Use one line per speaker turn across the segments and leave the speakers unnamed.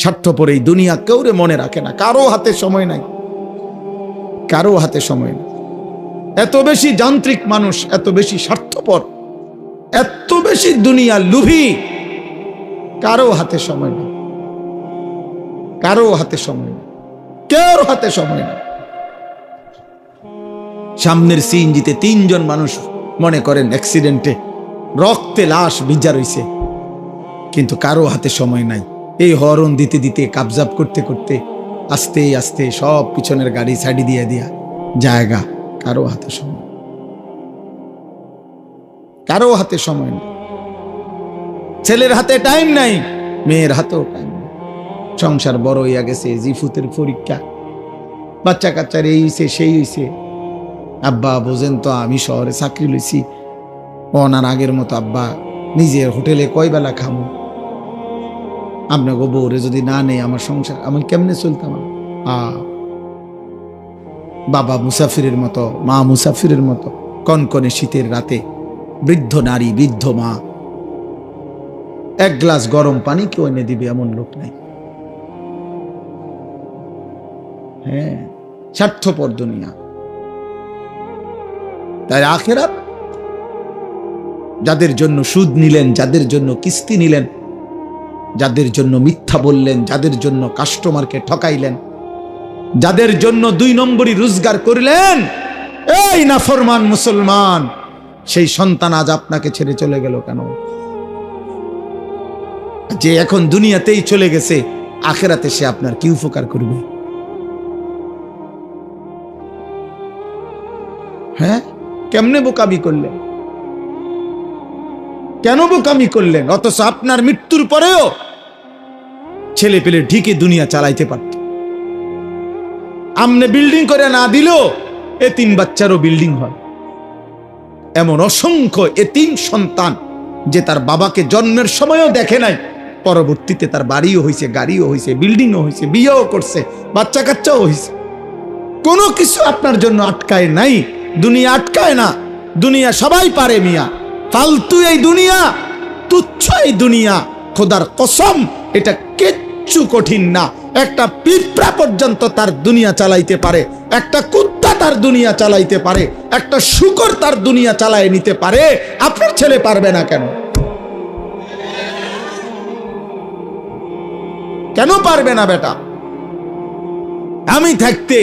স্বার্থপর এই দুনিয়া কেউরে মনে রাখে না, কারো হাতে সময় নাই, কারো হাতে সময় নেই। এত বেশি যান্ত্রিক মানুষ, এত বেশি স্বার্থপর, এত বেশি দুনিয়া লোভী, কারো হাতে সময় নেই, কারো হাতে সময় নেই, কেউ হাতে সময় নেই। সামনের সিএনজিতে 3 জন মানুষ মনে করেন অ্যাক্সিডেন্টে রক্তে লাশ ভিজা রইছে, কিন্তু কারো হাতে সময় নাই। এই হরন দিতে দিতে কাবজাব করতে করতে আস্তে আস্তে সব পিছনের গাড়ি সাইডে দিয়ে দিয়া জায়গা, কারো হাতে সময়, কারো হাতে সময় নেই। ছেলের হাতে টাইম নাই, মেয়ের হাতেও টাইম নাই। সংসার বড় হইয়া গেছে, জিফুতের পরীক্ষা, বাচ্চা কাচ্চার এই হইছে সেই হইছে। আব্বা বোঝেন তো, আমি শহরে চাকরি লইছি, ওনার আগের মতো আব্বা নিজের হোটেলে কয় বেলা খামো, আপনাকে বউরে যদি না নেই আমার সংসার আমি কেমনে চলতাম। বাবা মুসাফিরের মতো, মা মুসাফিরের মতো, কনকনে শীতের রাতে বৃদ্ধ নারী, বৃদ্ধ মা 1 গ্লাস গরম পানি কেউ এনে দিবে এমন লোক নাই। হ্যাঁ, স্বার্থপর দুনিয়া। তাই আখিরাত যাদের জন্য সুদ নিলেন, যাদের জন্য কিস্তি নিলেন, যাদের জন্য মিথ্যা বললেন, যাদের জন্য কাস্টমারকে ঠকাইলেন, যাদের জন্য 2 নম্বরই রোজগার করলেন, এই নাফরমান মুসলমান, সেই সন্তান আজ আপনাকে ছেড়ে চলে গেল কেন? যে এখন দুনিয়াতেই চলে গেছে, আখিরাতে সে আপনার কি উপকার করবে? হ্যাঁ, কেমনে বোকামি করলেন? কেন বোকামি করলেন? অথচ আপনার মৃত্যুর পরেও ছেলে পেলে ঢিকে দুনিয়া চালাইতে পারত। আমনে বিল্ডিং করে না দিলেও এতিম বাচ্চারও বিল্ডিং হয়। এমন অসংখ্য এতিম সন্তান যে তার বাবাকে জন্মের সময়ও দেখে নাই, পরবর্তীতে তার বাড়িও হয়েছে, গাড়িও হয়েছে, বিল্ডিংও হয়েছে, বিয়েও করছে, বাচ্চা কাচ্চাও হয়েছে। কোনো কিছু আপনার জন্য আটকায় নাই, দুনিয়া আটকায় না। দুনিয়া সবাই পারে মিয়া, ফালতু এই দুনিয়া, তুচ্ছ এই দুনিয়া। খোদার কসম, এটা কিচ্ছু কঠিন না। একটা পিঁপড়া পর্যন্ত তার দুনিয়া চালাইতে পারে, একটা কুত্তা তার দুনিয়া চালাইতে পারে, একটা শূকর তার দুনিয়া চালায় নিতে পারে। আপনার ছেলে পারবে না কেন? কেন পারবে না বেটা? আমি থাকতে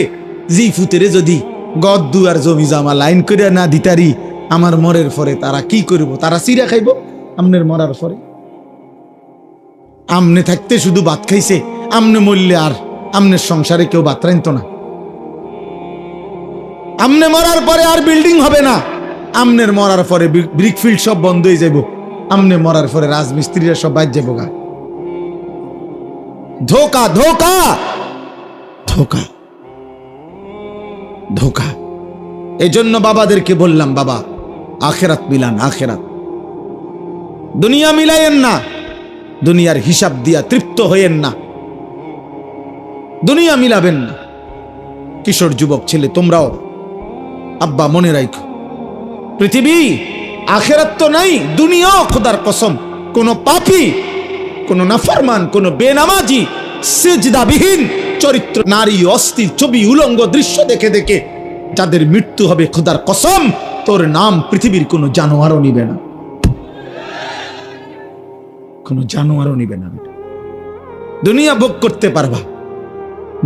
জিফুতেরে যদি গদ্দু আর জমি জামা লাইন করে না দিতারি, আমার মরের পরে তারা কি করব? তারা চিরা খাইব আমনের মরার পরে। আমনে থাকতে শুধু ভাত খাইছে, আমনে মরলে আর আমনের সংসারে কেউ ভাত রাইনত না। আমনে মরার পরে আর বিল্ডিং হবে না, আমনের মরার পরে ব্রিকফিল্ড সব বন্ধ হয়ে যাইব, আমনে মরার পরে রাজমিস্ত্রিরা সব বাইর যাবো গা। ধোকা, ধোকা, ধোকা, ধোকা। এই জন্য বাবাদেরকে বললাম, বাবা আখেরাত মিলান, আখেরাত। দুনিয়া মিলাইয়েন না, দুনিয়ার হিসাব দিয়া তৃপ্ত হইয়েন না, দুনিয়া মিলাবেন না। কিশোর যুবক ছেলে তোমরাও আব্বা মনে রাখো, পৃথিবী আখেরাত তো নাই, দুনিয়াও খোদার কসম কোন পাপী, কোন নাফরমান, কোন বেনামাজি, সিজদাবিহীন চরিত্র নারী, অস্থির ছবি, উলঙ্গ দৃশ্য দেখে দেখে যাদের মৃত্যু হবে, খোদার কসম তোর নাম পৃথিবীর কোন জানোয়ারও নিবে না, কোন জানোয়ারও নিবে না। দুনিয়া ভোগ করতে পারবা,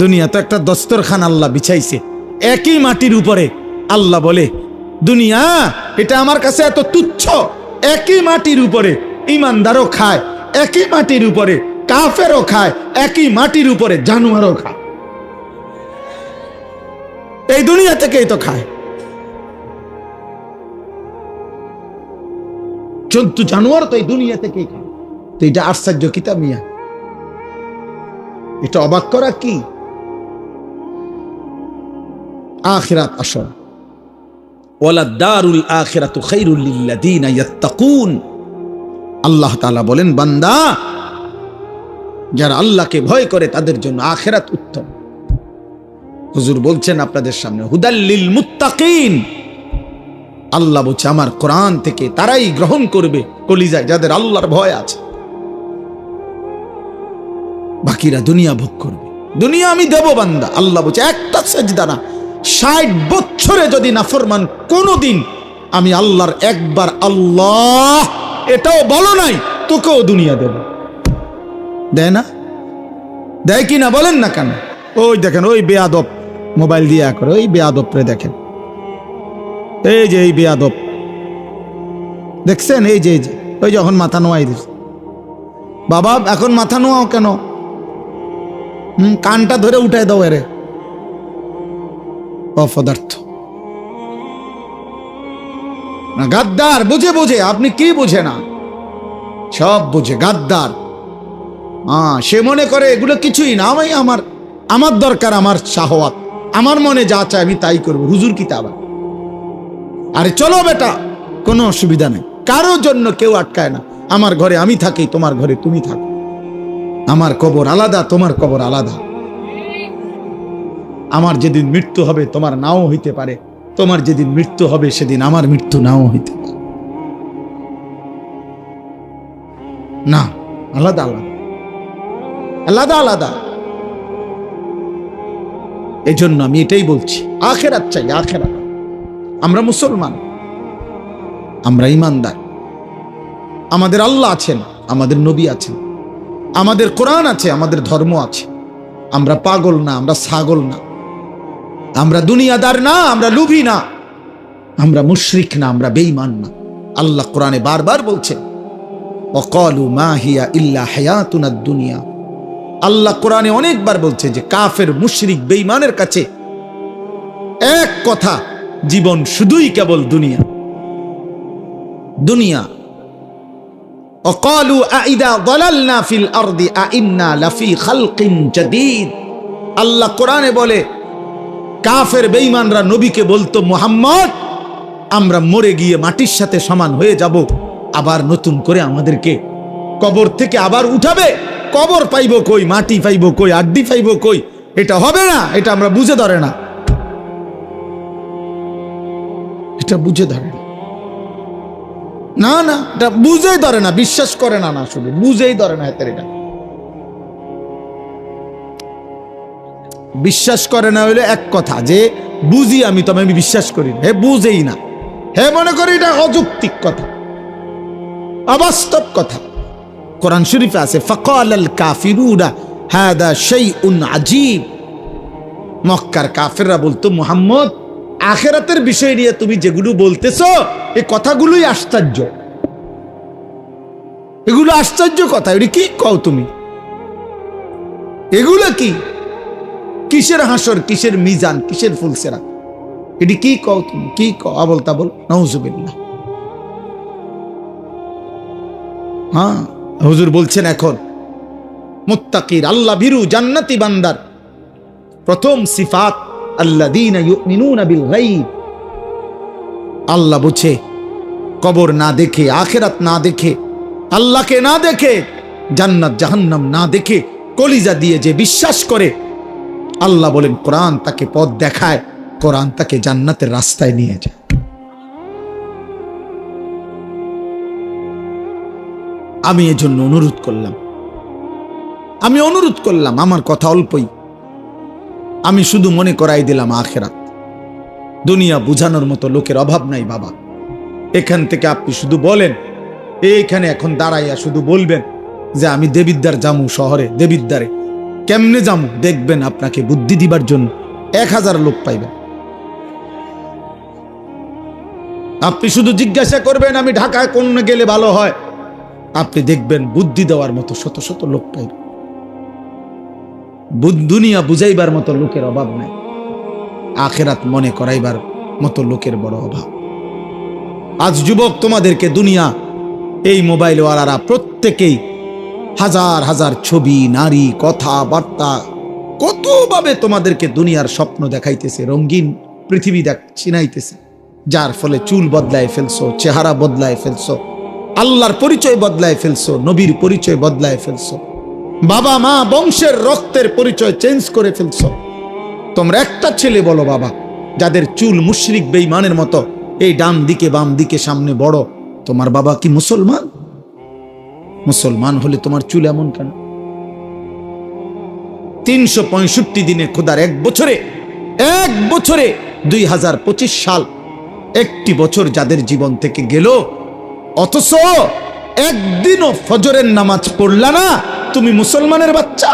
দুনিয়া তো একটা দস্তরখান আল্লাহ বিছাইছে একই মাটির উপরে। আল্লাহ বলে দুনিয়া এটা আমার কাছে এত তুচ্ছ, একই মাটির উপরে ইমানদারও খায়, একই মাটির উপরে কাফেরও খায়, একই মাটির উপরে জানোয়ারও খায়। এই দুনিয়া থেকেই তো খায়, জন্তু জানোয়ার তো এই দুনিয়া থেকেই খায়। তো এটা আশ্চর্য কিতাব মিয়া, এটা অবাক করা কি? আখিরাত আসল, ওয়ালা দারুল আখিরাতু খায়রুল লিল্লাযিনা ইয়াত্তাকুন। আল্লাহ তাআলা বলেন, বান্দা যারা আল্লাহকে ভয় করে তাদের জন্য আখিরাত উত্তম। হুজুর বলছেন আপনাদের সামনে, হুদাল লিল মুত্তাকিন। আল্লাহ বলছে আমার কোরআন থেকে তারাই গ্রহণ করবে কলিজায় যাদের আল্লাহর ভয় আছে, বাকিরা দুনিয়া ভোগ করবে। দুনিয়া আমি দেব বান্দা। আল্লাহ বলছে একটা সেজদা না, 60 বছরে যদি নাফরমান কোনদিন আমি আল্লাহর একবার আল্লাহ এটাও বলো নাই, তোকেও দুনিয়া দেব। দেয় না? দেয় কি না বলেন না কেন? ওই দেখেন ওই বেয়াদব মোবাইল দিয়ে করে, ওই বেয়াদব রে দেখেন, এই যে এই বেয়াদব দেখছেন, এই যে ওই যখন মাথা নোয়াই দিচ্ছে, বাবা এখন মাথা নোয়াও কেন? কানটা ধরে উঠায় দাও এরে, অপদার্থ গাদ্দার। বুঝে বুঝে, আপনি কি বুঝে না? সব বুঝে, গাদ্দার। সে মনে করে এগুলো কিছুই না, আমি আমার দরকার আমার শাহওয়াত, আমার মনে যা চায় আমি তাই করবো। হুজুর কি তা? আরে চলো বেটা, কোনো অসুবিধা নেই, কারোর জন্য কেউ আটকায় না। আমার ঘরে আমি থাকি, তোমার ঘরে তুমি থাকো, আমার কবর আলাদা, তোমার কবর আলাদা। আমার যেদিন মৃত্যু হবে তোমার নাও হইতে পারে, তোমার যেদিন মৃত্যু হবে সেদিন আমার মৃত্যু নাও হইতে পারে। না, আলাদা আলাদা, আলাদা আলাদা। এই জন্য আমি এটাই বলছি, আখেরাত চাই, আখেরাত। আমরা মুসলমান, আমরা ইমানদার, আমাদের আল্লাহ আছেন, আমাদের নবী আছেন, আমাদের কোরআন আছে, আমাদের ধর্ম আছে। আমরা পাগল না, আমরা ছাগল না, আমরা দুনিয়াদার না, আমরা লুভি না, আমরা মুশরিক না, আমরা বেঈমান না। আল্লাহ কোরআনে বারবার বলছেন ওয়াকালু মা হিয়া ইল্লা হায়াতুনাদ দুনিয়া। আল্লাহ কোরআনে অনেকবার বলছে যে কাফের মুশরিক বেঈমানের কাছে এক কথা, জীবন শুধুই কেবল দুনিয়া, দুনিয়া। وقالوا أإذا ضللنا في الأرض أإنا لفي خلق جديد। আল্লাহ কোরআনে বলে কাফের বেঈমানরা নবীকে বলতো, মুহাম্মদ আমরা মরে গিয়ে মাটির সাথে সমান হয়ে যাব, আবার নতুন করে আমাদেরকে কবর থেকে আবার উঠাবে। কবর পাইব কই, মাটি পাইব কই, আড্ডি পাইব কই? এটা হবে না, এটা আমরা বুঝে ধরে না, এটা বুঝে ধরে না। না না, এটা বুঝেই ধরে না, বিশ্বাস করে না, না শুধু বুঝেই ধরে না। এতে এটা বিশ্বাস করে না হইলে এক কথা, যে বুঝি আমি, তবে আমি বিশ্বাস করি না। হে বুঝেই না, হে মনে করি এটা অযৌক্তিক কথা, অবাস্তব কথা। কোরআন শরীফে আছে ফাকালাল কাফিরুনা হাদা শাইউন আজীব। মক্কার কাফেররা বলতো, মুহাম্মদ আখিরাতের বিষয় নিয়ে তুমি যেগুলো বলতেছো এই কথাগুলোই আশ্চর্য, এগুলো আশ্চর্য কথা। এগুলো কি কও তুমি? এগুলো কি? কিসের হাসর, কিসের মিজান, কিসের ফুলসেরা? এটি কি কও তুমি? কি কও? আবল তাবল, নাউজুবিল্লাহ। হ্যাঁ, হুজুর বলছেন এখন মুত্তাকির, আল্লাহ ভীরু জান্নাতি বান্দার প্রথম সিফাত আল্লাযীনা ইউমিনুনা বিল গায়ব। আল্লাহ বুঝে, কবর না দেখে, আখিরাত না দেখে, আল্লাহকে না দেখে, জান্নাত জাহান্নাম না দেখে কলিজা দিয়ে যে বিশ্বাস করে, আল্লাহ বলেন কোরআন তাকে পথ দেখায়, কোরআন তাকে জান্নাতের রাস্তায় নিয়ে যায়। আমি এজন্য অনুরোধ করলাম, আমার কথা অল্পই, আমি শুধু মনে করাই দিলাম আখিরাত। দুনিয়া বুঝানোর মতো লোকের অভাব নাই বাবা। এখান থেকে আপনি শুধু বলেন, এইখানে এখন দাঁড়াইয়া শুধু বলবেন যে আমি দেবিদ্বার জামু, শহরে দেবিদ্বারে কেমনে জামু, দেখবেন আপনাকে বুদ্ধি দিবার জন্য 1000 লোক পাইবেন। আপনি শুধু জিজ্ঞাসা করবেন আমি ঢাকায় কোন গেলে ভালো হয়, আপনি দেখবেন বুদ্ধি দেওয়ার মতো শত শত লোক পাইবেন। দুনিয়া বুঝাইবার মতো লোকের অভাব নাই, আখিরাত মনে করাইবার মতো লোকের বড় অভাব। আজ যুবক তোমাদেরকে দুনিয়া, এই মোবাইলওয়ালারা প্রত্যেকেই হাজার হাজার ছবি, নারী, কথাবার্তা, কতভাবে তোমাদেরকে দুনিয়ার স্বপ্ন দেখাইতেছে, রঙিন পৃথিবী চিনাইতেছে, যার ফলে চুল বদলায় ফেলছো, চেহারা বদলায় ফেলছো, আল্লাহর পরিচয় বদলায় ফেলছো, নবীর পরিচয় বদলায় ফেলছো, বাবা মা বংশের রক্তের পরিচয় চেঞ্জ করে ফেলছো। তোমরা একটা ছেলে বলো বাবা, যাদের চুল মুশরিক বেঈমানের মতো এই ডান দিকে বাম দিকে সামনে বড়, তোমার বাবা কি মুসলমান? মুসলমান হলে তোমার চুল এমন কেন? 365 দিনে খোদার এক বছরে 2025 সাল একটি বছর যাদের জীবন থেকে গেল, অথচ একদিনও ফজরের নামাজ পড়লা না, তুমি মুসলমানের বাচ্চা।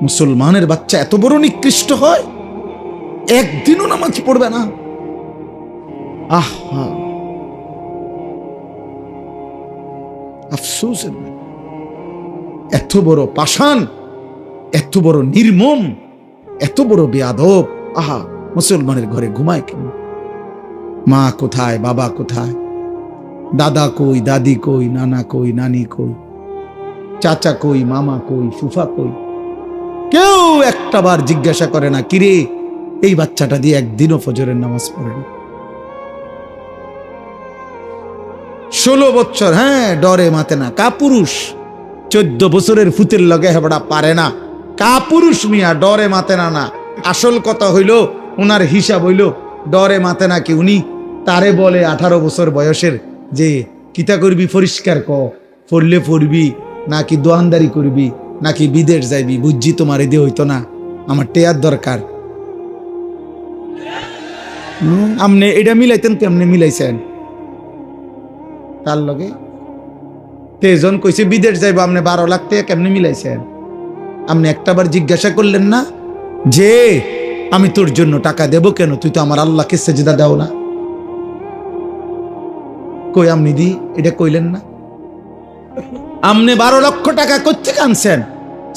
মুসলমানের বাচ্চা এত বড় নিকৃষ্ট হয়, একদিনও নামাজ পড়বে না। আহা, আফসোস। এত বড় পাষাণ, এত বড় নির্মম, এত বড় বেয়াদব। আহা, মুসলমানের ঘরে ঘুমায় কেন? মা কোথায়, বাবা কোথায়, দাদা কই, দাদি কই, নানা কই, নানি কই, চাচা কই, মামা কই, ফুফা কই? কেউ একটাবার জিজ্ঞাসা করে না, কিরে এই বাচ্চাটা দিয়ে একদিনও ফজরের নামাজ পড়েনি। 16 বছর, হ্যাঁ, ডরে মাতে না, কাপুরুষ। 14 বছরের ফুতের লগে হেবড়া পারে না, কাপুরুষ মিয়া, ডরে মাতে না। না, আসল কথা হইল, উনার হিসাব হইল ডরে মাতে না কি উনি তারে বলে 18 বছর বয়সের যে কিতা করবি পরিষ্কার ক, পড়লে পড়বি নাকি দোয়ানদারি করবি নাকি বিদেশ যাইবি, বুঝছি তোমার এদি হইতো না, আমার টেয়ার দরকার। আপনি এটা মিলাইতেন, কেমনে মিলাইছেন তার লগে? তেজন কইছে বিদেশ যাইবো, আপনি 12 লাখ টাকা কেমনে মিলাইছেন? আপনি একটাবার জিজ্ঞাসা করলেন না যে আমি তোর জন্য টাকা দেব কেন, তুই তো আমার আল্লাহকে সেজদা দাও না? কই আপনি দি এটা কইলেন না? আপনি 12 লক্ষ টাকা কোত্থেকে আনছেন?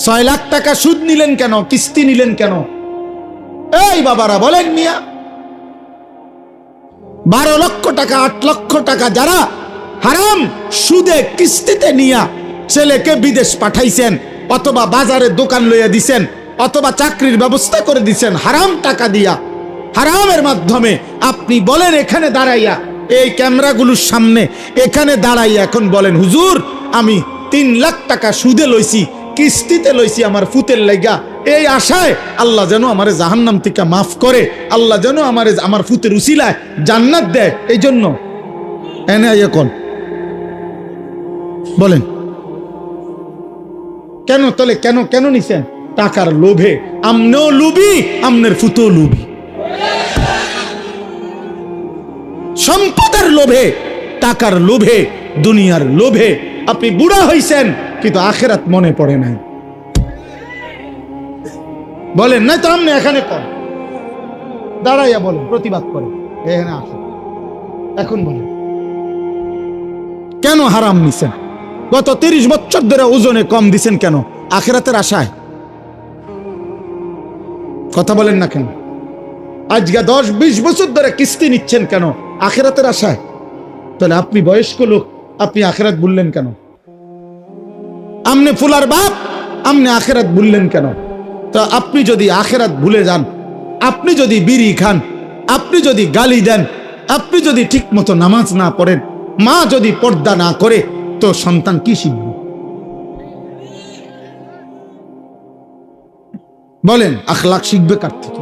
6 লাখ টাকা সুদ নিলেন কেন, কিস্তি নিলেন কেন? এই বাবারা বলেন মিয়া, 12 লক্ষ টাকা, 8 লক্ষ টাকা যারা হারাম সুদে কিস্তিতে নিয়া ছেলেকে বিদেশ পাঠাইছেন, অথবা বাজারে দোকান লইয়া দিছেন, অথবা চাকরির ব্যবস্থা করে দিছেন হারাম টাকা দিয়া, হারামের মাধ্যমে, আপনি বলেন এখানে দাঁড়াইয়া, এই ক্যামেরাগুলোর সামনে এখানে দাঁড়াইয়া এখন বলেন, হুজুর আমি 3 লাখ টাকা সুদে লইছি, কিস্তিতে লইছি আমার ফুতের লাইগা, এই আশায় আল্লাহ যেন আমারে জাহান্নাম থেকে মাফ করে, আল্লাহ যেন আমারে আমার ফুতের উসিলায় জান্নাত দেয়, এই জন্য এনে এখন বলেন কেন? তাহলে কেন কেন নিছেন? টাকার লোভে। আমনেও লুবি, আমনের ফুতেও লুবি, সম্পদের লোভে, টাকার লোভে, দুনিয়ার লোভে আপনি বুড়া হইছেন, কিন্তু আখিরাত মনে পড়ে নাই। বলেন নাই তো? আপনি এখানে কর দাঁড়াইয়া বলেন, প্রতিবাদ করেন, এখানে আসেন, এখন বলেন কেন হারাম নিছেন? গত 30 বছর ধরে ওজনে কম দিছেন কেন? আখিরাতের আশায়? কথা বলেন না কেন? আজকে 10-20 বছর ধরে কিস্তি নিচ্ছেন কেন? আখিরাতের আশায়। তাহলে আপনি বয়স্ক লোক, আপনি আখিরাত ভুললেন কেন? আমনে ফুলার বাপ, আমনে আখিরাত ভুললেন কেন? তো আপনি যদি আখিরাত ভুলে যান, আপনি যদি বিড়ি খান, আপনি যদি গালি দেন, আপনি যদি ঠিক মতো নামাজ না পড়েন, মা যদি পর্দা না করে, তো সন্তান কি শিখবে? বলেন, আখলাক শিখবে কার থেকে?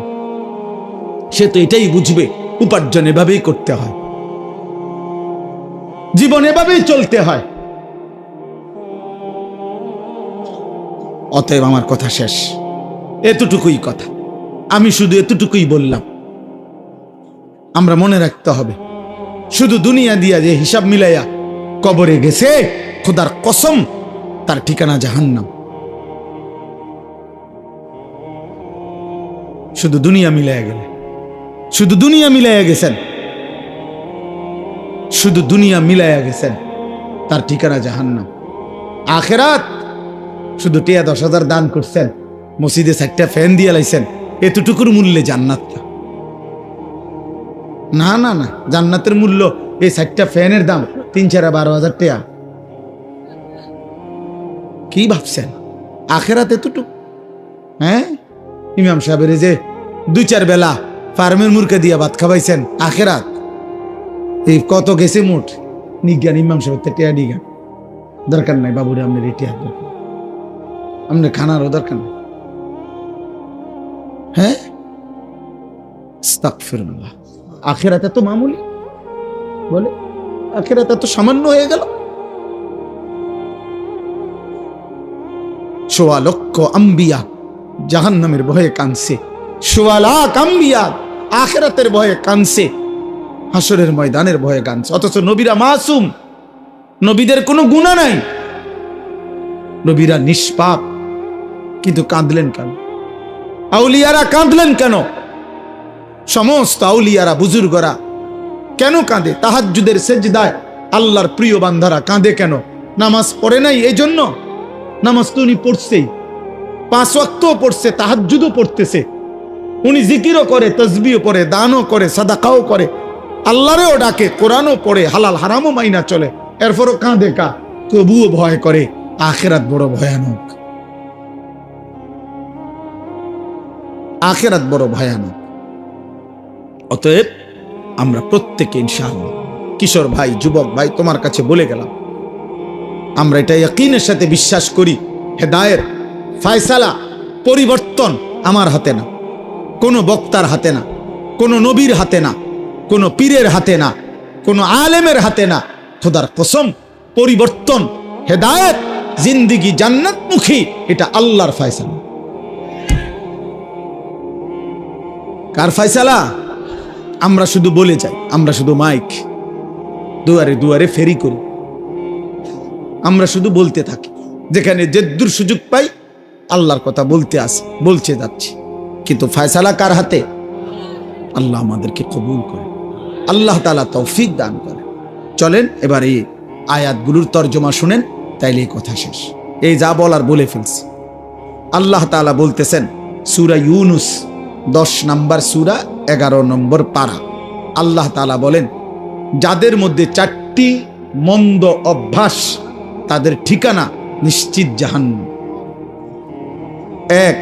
সে তো এটাই বুঝবে উপার্জন এভাবেই করতে হয়, জীবন এভাবেই চলতে হয়। অতএব আমার কথা শেষ, এতটুকুই কথা, আমি শুধু এতটুকুই বললাম। আমরা মনে রাখতে হবে, শুধু দুনিয়া দিয়া যে হিসাব মিলাইয়া কবরে গেছে, খোদার কসম তার ঠিকানা জাহান্নাম। শুধু দুনিয়া মিলাইয়া গেলে, শুধু দুনিয়া মিলাইয়া গেছেন, শুধু দুনিয়া মিলাইয়া গেছেন, তার ঠিকানা জাহান্নাম। আখেরাত শুধু 10,000 দান করছেন, মসজিদে 4টা ফ্যান দিয়ে লাইছেন, এতটুকুর মূল্যে জান্নাত না। না না, জান্নাতের মূল্য এই 4টা ফ্যানের দাম 3-12,000 টাকা। কি ভাবছেন আখেরাত এতটুকু? হ্যাঁ, ইমাম সাহেবের যে 2-4 বেলা ফার্মের মুরগি দিয়া ভাত খাওয়াইছেন, আখেরাত এই কত গেছে মোট? নিজ্ঞান ইমাম সাহেব টেয়া নিজ্ঞান দরকার নাই, বাবুরে আপনার এই টেয়ার দরকার, আপনার খানারও দরকার নাই। হ্যাঁ, আস্তাগফিরুল্লাহ। আখিরাত এত মামুলি, বলে আখিরাত এত সামান্য হয়ে গেল। সোয়া লক্ষ আম্বিয়া জাহান্নামের ভয়ে কাঁদছে, সোয়া লাখ আম্বিয়া আখিরাতের ভয়ে কাঁদছে, হাসরের ময়দানের ভয়ে কাঁদছে। অথচ নবীরা মাসুম, নবীদের কোনো গুনাহ নাই, নবীরা নিষ্পাপ, কিন্তু কাঁদলেন কেন? আউলিয়ারা কাঁদলেন কেন? সমস্ত আউলিয়ারা বুজুর্গরা কেন কাঁদে? তাহাজ্জুদের সেজদায় আল্লাহর প্রিয় বান্দারা কাঁদে কেন? নামাজ পড়ে নাই এই জন্য? নামাজ তো উনি পড়ছেই, 5 ওয়াক্তও পড়ছে, তাহাজ্জুদও পড়তেছে, উনি জিকিরও করে, তাসবিহও পড়ে, দানও করে, সাদাকাও করে, আল্লাহরেও ডাকে, কোরআনও পড়ে, হালাল হারামও মাইনা চলে, এরপরও কাঁদে কা? তবুও ভয় করে। আখিরাত বড় ভয়ানক, আখিরাত বড় ভয়ানক। অতএব আমরা প্রত্যেকে ইনশাআল্লাহ, কিশোর ভাই, যুবক ভাই, তোমার কাছে বলে গেলাম, আমরা এটা ইয়াকিনের সাথে বিশ্বাস করি, হেদায়েত, ফয়সালা, পরিবর্তন আমার হাতে না, কোনো বক্তার হাতে না, কোনো নবীর হাতে না, কোনো পীরের হাতে না, কোনো আলেমের হাতে না। খোদার কসম, পরিবর্তন, হেদায়েত, জিন্দেগি জান্নাতমুখী, এটা আল্লাহর ফয়সালা। কার ফয়সালা? আমরা শুধু বলে যাই, আমরা শুধু মাইক দুয়ারে দুয়ারে ফেরি করি, আমরা শুধু বলতে থাকি, যেখানে যেদুর সুযোগ পাই আল্লাহর কথা বলতে যাচ্ছি, কিন্তু ফয়সালা কার হাতে? আল্লাহ আমাদেরকে কবুল করে, আল্লাহ তাআলা তৌফিক দান করে। চলেন এবার এই আয়াতগুলোর তর্জমা শুনেন, তাইলে এই কথা শেষ। এই যা বলার বলে ফেলছি। আল্লাহ তাআলা বলতেছেন সূরা ইউনুস 10 নম্বর সূরা 11 নম্বর পারা। আল্লাহ তাআলা বলেন, যাদের মধ্যে 4টি মন্দ অভ্যাস, তাদের ঠিকানা নিশ্চিত জাহান্নাম। 1,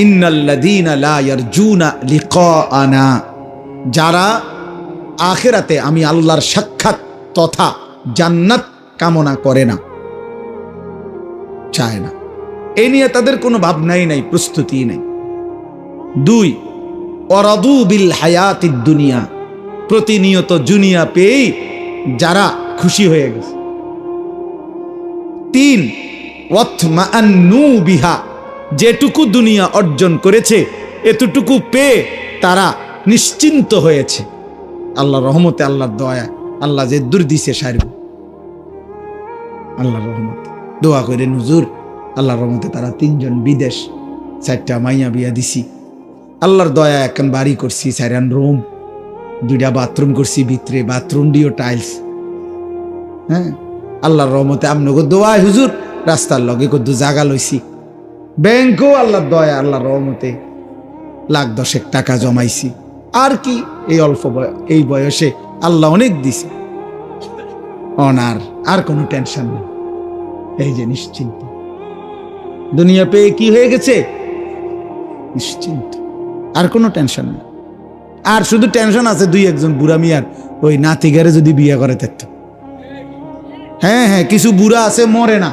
ইন্নাল্লাযীনা লা ইয়ারজুনা লিকাআনা, যারা আখিরাতে আমি আল্লাহর সাক্ষাৎ তথা জান্নাত কামনা করে না, চায় না, এই নিয়ে তাদের কোনো ভাবনাই নাই, প্রস্তুতি নাই। 2, ওয়ারাদু বিল হায়াতিদ দুনিয়া, প্রতিনিয়ত দুনিয়া পেয়ে যারা খুশি হয়ে গেছে। 3, ওয়াতমাআন্নু বিহা, যেটুকু দুনিয়া অর্জন করেছে এতটুকু পেয়ে তারা নিশ্চিন্ত হয়েছে। আল্লাহর রহমতে, আল্লাহর দয়া, আল্লাহ যে দূর দিছে সারব, আল্লাহর রহমতে। দোয়া করে হুজুর, আল্লাহর রহমতে তারা 3 জন বিদেশ, 4টা মাইয়া বিয়া দিছি, আল্লাহর দয়া এখন বাড়ি করছি, 4 রুম, 2টা বাথরুম করছি, ভিতরে বাথরুম দিও টাইলস। হ্যাঁ, আল্লাহর রহমতে আমনগো দোয়ায় হুজুর রাস্তার লগে কদ্দু জাগা লইছি, ব্যাংকও আল্লাহর দয়া, আল্লাহর রহমতে 1,10,000 টাকা জমাইছি। আর কি, এই অল্প এই বয়সে আল্লাহ অনেক দিছে, অনার আর কোনো টেনশন নেই। এই যে নিশ্চিন্ত, দুনিয়া পেয়ে কি হয়ে গেছে? নিশ্চিন্ত, আর কোনো টেনশন নেই। আর শুধু টেনশন আছে 2-1 বুড়া মিয়ার, ওই নাতিগারে যদি বিয়ে করে থাকত। হ্যাঁ, কিছু বুড়া আছে মরে না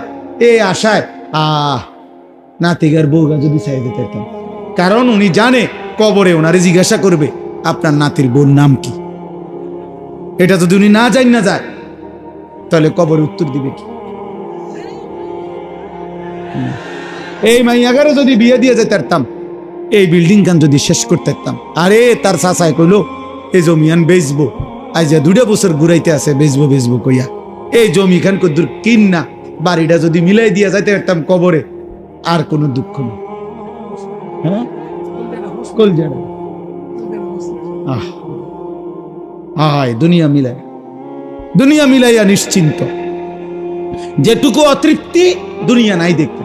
এই আশায়, নাতিগার বউগা যদি চাইতে থাকতাম, কারণ উনি জানে কবরে ওনারে জিজ্ঞাসা করবে আপনার নাতির বোন নাম কি। এটা যদি উনি না যায় তাহলে কবরে উত্তর দিবে কি? এই মাইয়াগারে যদি বিয়ে দিয়ে যেতে পারতাম, এই বিল্ডিং খান যদি শেষ করতে পারতাম, আরে তার চাচাই কইলো এই জমিয়ান বেচবো, আজ 2 বছর ঘুরাইতে আছে, বেচবো কইয়া এই জমি খান কদ্দুর কিন না, বাড়িটা যদি মিলাই দিয়া যাইতে পারতাম কবরে, আর কোনো দুঃখ নেই। হ্যাঁ, দুনিয়া মিলাইয়া নিশ্চিন্ত, যেটুকু অতৃপ্তি দুনিয়া নাই দেখতে,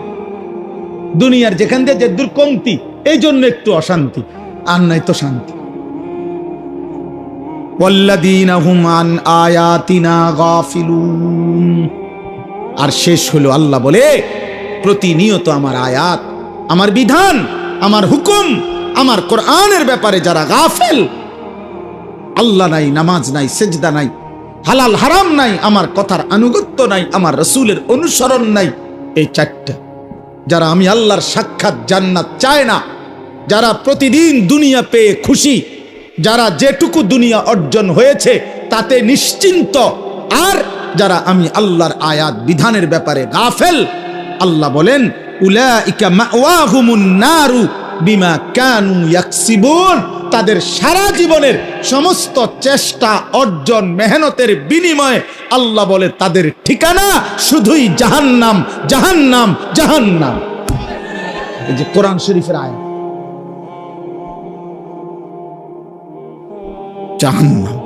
দুনিয়ার যেখান দিয়ে যে দূর কমতি, এই জন্য একটু অশান্তি, আর নাই তো শান্তি। ওয়াল্লাযীনা হুম আন আয়াতিনা গাফিলুন, আর শেষ হলো আল্লাহ বলে, প্রতিনিয়ত আমার আয়াত, আমার বিধান, আমার হুকুম, আমার কোরআনের ব্যাপারে যারা গাফেল, আল্লাহ নাই, নামাজ নাই, সেজদা নাই, হালাল হারাম নাই, আমার কথার আনুগত্য নাই, আমার রাসূলের অনুসরণ নাই, এই 4টা যারা আমি আল্লাহর সাক্ষাৎ জান্নাত চায় না, যারা প্রতিদিন দুনিয়া পেয়ে খুশি, যারা যেটুকু দুনিয়া অর্জন হয়েছে তাতে নিশ্চিন্ত, আর যারা আমি আল্লাহর আয়াত বিধানের ব্যাপারে গাফেল, আল্লাহ বলেন উলাইকা মাওয়াহুমুন নারু বিমা কানু ইয়াকসিবুন, তাদের সারা জীবনের সমস্ত চেষ্টা অর্জন মেহনতের বিনিময়ে আল্লাহ বলে তাদের ঠিকানা শুধুই জাহান্নাম, জাহান্নাম, জাহান্নাম। এই যে কোরআন শরীফের আয়াত, জাহান্নাম।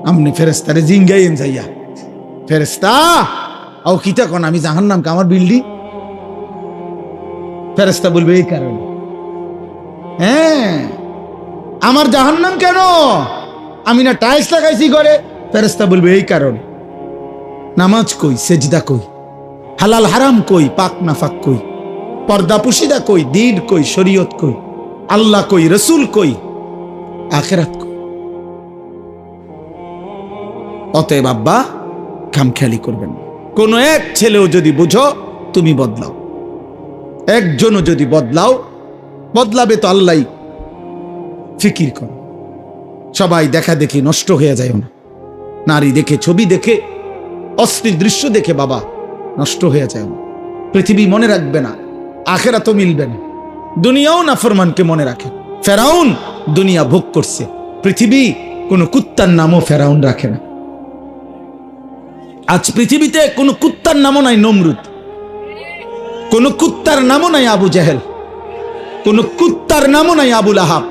আমনে ফেরেশতারে জিঙ্গাইন যাইয়া, ফেরেশতা আও কিতা কোন আমি জাহান্নাম কা আমার বিল্ডিং? ফেরেশতা বলবে এই কারণে। হ্যাঁ, আমার জাহান্নাম কেন? আমি না টাইলস লাগাইছি ঘরে। ফেরেশতা বলবে এই কারণে। নামাজ কই, সেজদা কই, হালাল হারাম কই, পাক নাফাক কই, পর্দা পুশিদা কই, দ্বীন কই, শরীয়ত কই, আল্লাহ কই, রসুল কই, আখিরাত কই। অতএব আব্বা খামখেয়ালি করবেন না। কোন এক ছেলেও যদি বুঝো তুমি বদলাও, একজনও যদি বদলাও, বদলাবে তো আল্লাহ। ফিকির করো। সবাই দেখা দেখি নষ্ট হয়ে যায় না। নারী দেখে, ছবি দেখে, অশ্লীল দৃশ্য দেখে বাবা নষ্ট হয়ে যায় না। পৃথিবী মনে রাখবে না, আখিরাতও মিলবে না। দুনিয়াও নাফরমানকে মনে রাখে। ফেরাউন দুনিয়া ভোগ করছে, পৃথিবী কোন কুত্তার নামও ফেরাউন রাখে না। আজ পৃথিবীতে কোন কুত্তার নামও নাই নমরুদ, কোন কুত্তার নামও নাই আবু জেহেল, কোন কুত্তার নামও নাই আবুল আহাব।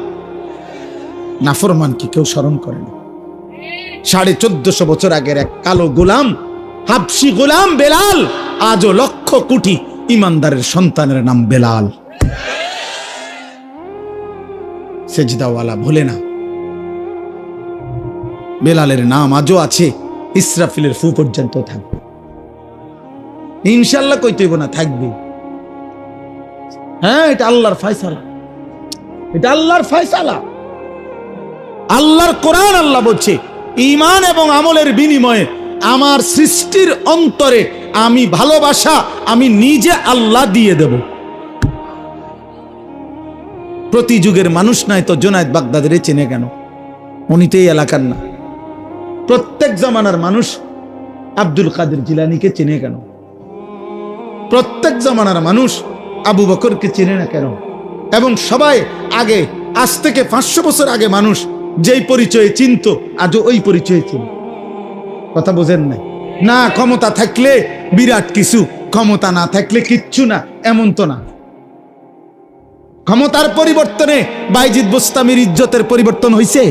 নাফরমানকে কেউ স্মরণ করে না। 1450 বছর আগের এক কালো গোলাম, হাবশি গোলাম বেলাল, আজও লক্ষ কোটি ইমানদারের সন্তানের নাম বেলাল। সেজদাওয়ালা ভোলে না। বেলালের নাম আজও আছে, ইসরাফিলের ফু পর্যন্ত থাকবে। ইনশাল্লাহ কইতে হইব না, থাকবে। হ্যাঁ, এটা আল্লাহর ফয়সালা, এটা আল্লাহর ফয়সালা, আল্লাহর কোরআন। আল্লাহ বলছে ঈমান এবং আমলের বিনিময়ে আমার সৃষ্টির অন্তরে আমি ভালোবাসা আমি নিজে আল্লাহ দিয়ে দেব। প্রতি যুগের মানুষ নাই তো জুনায়েদ বাগদাদের চেনে কেন? উনি তো এই এলাকার না। প্রত্যেক জামানার মানুষ আব্দুল কাদের জিলানীকে চেনে কেন? প্রত্যেক জামানার মানুষ আবু বকরকে চেনে না কেন? এবং সবাই আগে, আজ থেকে 500 বছর আগে মানুষ যেই পরিচয়ে চিনত, আজও ওই পরিচয়ে চিনে। কথা বোঝেন নাই? না ক্ষমতা থাকলে বিরাট কিছু, ক্ষমতা না থাকলে কিচ্ছু না, এমন তো না। ক্ষমতার পরিবর্তনে বাইজিদ বোস্তামির ইজ্জতের পরিবর্তন হয়েছে?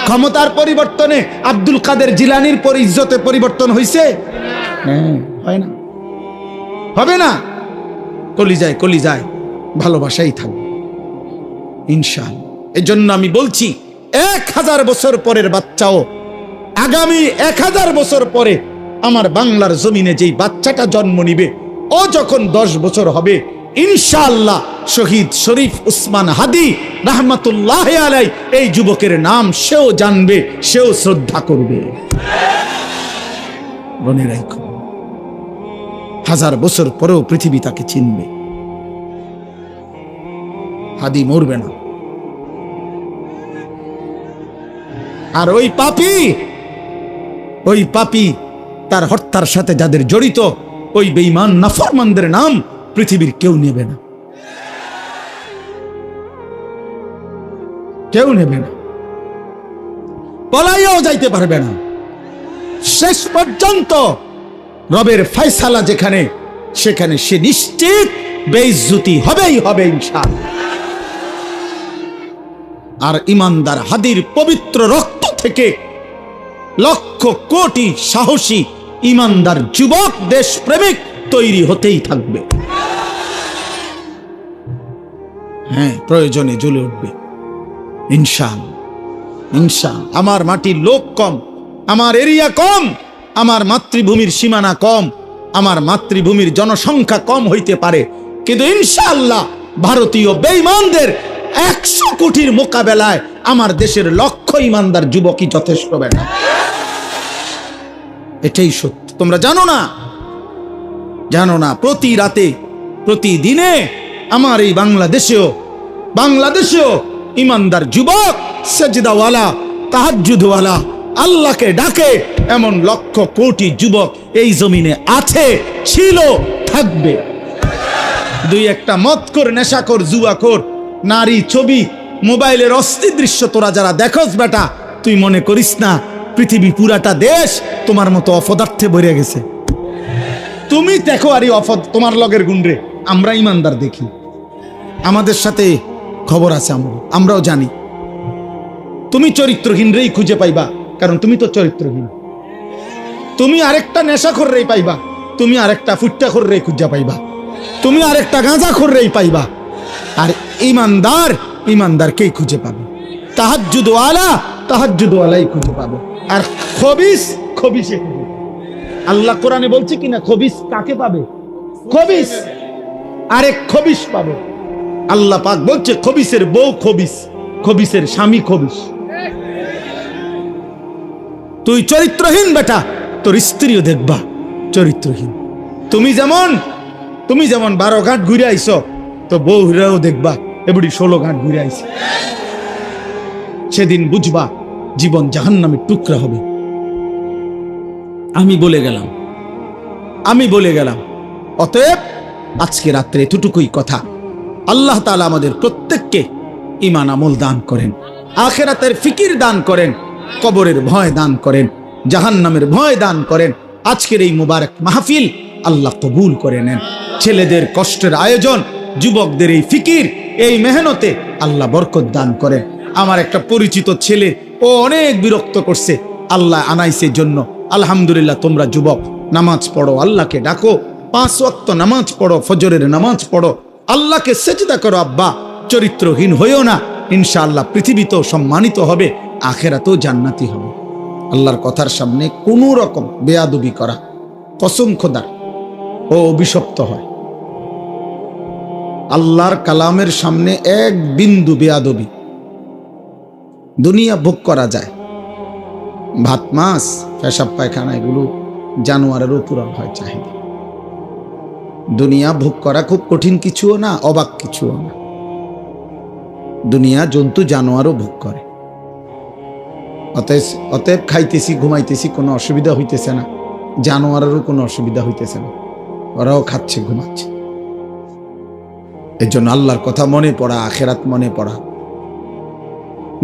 ক্ষমতার পরিবর্তনে আব্দুল কাদের জিলানীর ইজ্জতের পরিবর্তন হয়েছে? হ্যাঁ, হয় না, হবে না। কলিজায় কলিজায় ভালোবাসাই থাকবে ইনশাআল্লাহ। এই জন্য আমি বলছি 1000 বছর পরের বাচ্চাও, আগামী 1000 বছর পরে আমার বাংলার জমিনে যেই বাচ্চাটা জন্ম নিবে, ও যখন 10 বছর হবে ইনশাআল্লাহ শহীদ শরীফ উসমান হাদি রাহমাতুল্লাহ আলাই এই যুবকের নাম সেও জানবে, সেও শ্রদ্ধা করবে। মনে রাখো, 1000 বছর পরেও পৃথিবী তাকে চিনবে। হাদি মরবে না। আর ওই পাপী তার হত্যার সাথে যাদের জড়িত, ওই বেঈমান নাফরমানদের নাম পৃথিবীর কেউ নেবে না, কেউ নেবে না, পলাইয়াও যাইতে পারবে না। শেষ পর্যন্ত রবের ফয়সালা যেখানে, সেখানে সে নিশ্চিত বেইজ্জতি হবেই হবে ইনশাআল্লাহ। আর ইমানদার হাদির পবিত্র রক্ত থেকে লক্ষ কোটি সাহসী ইমানদার যুবক দেশপ্রেমিক তৈরি হতেই থাকবে। হ্যাঁ, প্রয়োজনে জ্বলে উঠবে ইনশাআল্লাহ, ইনশাআল্লাহ। আমার মাটির লোক কম, আমার এরিয়া কম, আমার মাতৃভূমির সীমানা কম, আমার মাতৃভূমির জনসংখ্যা কম হইতে পারে, কিন্তু ইনশাআল্লাহ ভারতীয় বেঈমানদের 100 কোটির মোকাবেলায় আমার দেশের লক্ষ ইমানদার যুবকই যথেষ্ট হবে না। এটাই সত্য। তোমরা জানো না, জানো না, প্রতি রাতে প্রতিদিনে আমার এই বাংলাদেশেও ইমানদার যুবক সেজদাওয়ালা, তাহাজ্জুদওয়ালা, আল্লাহকে ডাকে, এমন লক্ষ কোটি যুবক এই জমিনে আছে, ছিল, থাকবে। দুই একটা মদখোর, নেশাখোর, জুয়াখোর, নারী, ছবি, মোবাইলের অস্থির দৃশ্য তোরা যারা দেখোস বেটা, তুই মনে করিস না পৃথিবী পুরাটা দেশ তোমার মতো অপদার্থে ভরে গেছে। তুমি দেখো আরে তোমার লগের গুণরে, আমরা ইমানদার দেখি, আমাদের সাথে খবর আছে, আমরাও জানি। তুমি চরিত্রহীনরেই খুঁজে পাইবা, কারণ তুমি তো চরিত্রহীন। তুমি আরেকটা নেশাখোররেই পাইবা, তুমি আরেকটা ফুট্টাখোররেই খুঁজে পাইবা, তুমি আরেকটা গাঁজাখোররেই পাইবা। আর ইমানদার ইমানদারকেই খুঁজে পাবে, তাহাজ্জুদওয়ালা তাহাজ্জুদওয়ালাই খুঁজে পাবে। আর খবিস খবিসে খুঁজে পাবে। আল্লাহ কোরআনে বলছে কিনা খবিস কাকে পাবে? খবিস, আরেক খবিস পাবে। আল্লাহ পাক বলছে খবিসের বউ খবিস, খবিসের স্বামী খবিস। তুই চরিত্রহীন বেটা, তোর স্ত্রীও দেখবা চরিত্রহীন। তুমি যেমন 12 ঘাট ঘুরে আইস, তো বউ হিরাও দেখবা এবড়ি 16 ঘাট ঘুরে আইছে। সেদিন বুঝবা জীবন জাহান্নামের টুকরা হবে। আমি বলে গেলাম। অতএব আজকে রাত্রে এতটুকুই কথা। আল্লাহ তাআলা আমাদের প্রত্যেককে ঈমান আমল দান করেন, আখিরাতের ফিকির দান করেন, কবরের ভয় দান করেন, জাহান্নামের ভয় দান করেন। আজকের এই মুবারক মাহফিল আল্লাহ কবুল করে নেন। ছেলেদের কষ্টের আয়োজন, যুবকদের এই ফিকির, এই মেহনতে আল্লাহ বরকত দান করেন। আমার একটা পরিচিত ছেলে, ও অনেক বিরক্ত করছে, আল্লাহ আনাইছে জন্য আলহামদুলিল্লাহ। তোমরা যুবক নামাজ পড়ো, আল্লাহকে ডাকো, 5 ওয়াক্ত নামাজ পড়ো, ফজরের নামাজ পড়ো, আল্লাহকে সেজদা করো। আব্বা চরিত্রহীন হইও না, ইনশাআল্লাহ পৃথিবীতেও সম্মানিত হবে, আখিরাতেও জান্নাতি হবে। আল্লাহর কথার সামনে কোনো রকম বেয়াদবি করা কসম খোদার ও অভিশপ্ত হয়। আল্লাহর কালামের সামনে এক বিন্দু বেয়াদবি, দুনিয়া ভোগ করা যায়। ভাত মাছ, পেশাব পায়খানা এগুলো জানোয়ারেরও পুরো হয় চাহিদা। দুনিয়া ভোগ করা খুব কঠিন কিছুও না, অবাক কিছুও না। দুনিয়া জন্তু জানোয়ারও ভোগ করে। অতএব খাইতেছি, ঘুমাইতেছি, কোনো অসুবিধা হইতেছে না, জানোয়ারেরও কোনো অসুবিধা হইতেছে না, ওরাও খাচ্ছে, ঘুমাচ্ছে। এর জন্য আল্লাহর কথা মনে পড়া, আখিরাত মনে পড়া,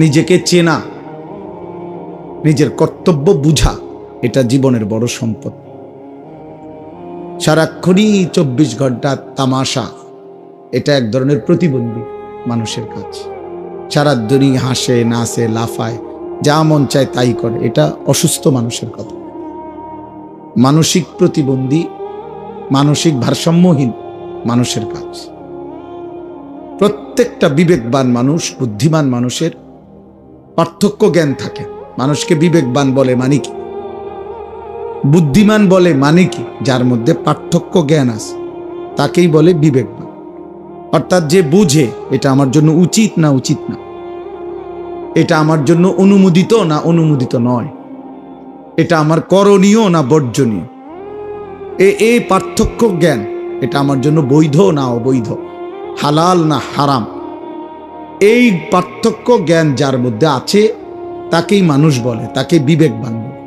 নিজেকে চেনা, নিজের কর্তব্য বুঝা, এটা জীবনের বড় সম্পদ। সারাক্ষণই 24 ঘন্টা তামাশা, এটা এক ধরনের প্রতিবন্ধী মানুষের কাজ। সারা দুনিয়া হাসে, নাচে, লাফায়, যা মন চায় তাই করে, এটা অসুস্থ মানুষের কথা। মানসিক প্রতিবন্ধী, মানসিক ভারসাম্যহীন মানুষের কাজ। প্রত্যেকটা বিবেকবান মানুষ, বুদ্ধিমান মানুষের পার্থক্য জ্ঞান থাকে। মানুষকে বিবেকবান বলে মানে কি, বুদ্ধিমান বলে মানে কি? যার মধ্যে পার্থক্য জ্ঞান আছে তাকেই বলে বিবেকবান। অর্থাৎ যে বুঝে এটা আমার জন্য উচিত না উচিত না, এটা আমার জন্য অনুমোদিত না অনুমোদিত নয়, এটা আমার করণীয় না বর্জনীয়, এই পার্থক্য জ্ঞান, এটা আমার জন্য বৈধ না অবৈধ, হালাল না হারাম, এই পার্থক্য জ্ঞান যার মধ্যে আছে তাকেই মানুষ বলে, তাকে বিবেকবান বলে।